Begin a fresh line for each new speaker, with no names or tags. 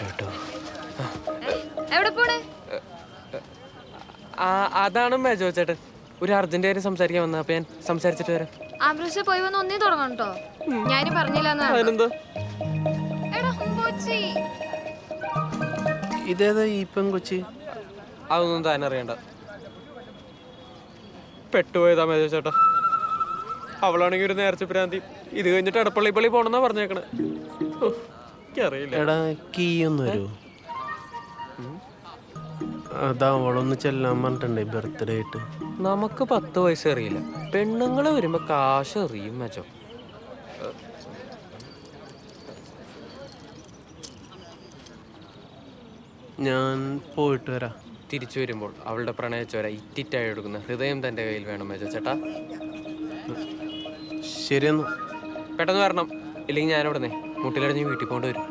രക്ഷപ്പെട്ടോ.
എവിടെ പോണേ?
അതാണ് മേജോ ചേട്ടൻ. ഒരു അർജന്റ് കാര്യം സംസാരിക്കാൻ വന്ന. അപ്പൊ ഞാൻ സംസാരിച്ചിട്ട് വരാം.
ആംബ്രൂസ് പോയി വന്ന് ഒന്നേ തുടങ്ങണം കേട്ടോ. ഞാനും പറഞ്ഞില്ല.
അതിനെന്താ?
ഇതേതാ ഈ പെങ്കൊച്ചി?
അതൊന്നും താൻ അറിയണ്ട. പെട്ടുപോയതാ മേജോ ചേട്ടാ. അവളാണെങ്കിൽ ഒരു നേർച്ച ഭ്രാന്തി. ഇത് കഴിഞ്ഞിട്ട് എടപ്പള്ളി പോണെന്നാ പറഞ്ഞേക്കണേ. എനിക്കറിയില്ല.
എടാ കീ ഒന്ന് വരുമോ? അതാ അവളൊന്ന് ചെല്ലാൻ പറഞ്ഞിട്ടുണ്ടേ ബർത്ത്ഡേ ആയിട്ട്.
നമുക്ക് 10 വയസ്സ് അറിയില്ല. പെണ്ണുങ്ങള് വരുമ്പോ കാശ് എറിയും മേജോ.
ഞാൻ പോയിട്ട് വരാം.
തിരിച്ചു വരുമ്പോൾ അവളുടെ പ്രണയച്ചോര ഇറ്റിറ്റായി എടുക്കുന്ന ഹൃദയം തന്റെ കയ്യിൽ വേണം മേജോ ചേട്ടാ.
ശരിയെന്നു.
പെട്ടെന്ന് വരണം, ഇല്ലെങ്കിൽ ഞാനിവിടെ മുട്ടിലടഞ്ഞ് വീട്ടിൽ പോകേണ്ടി വരും.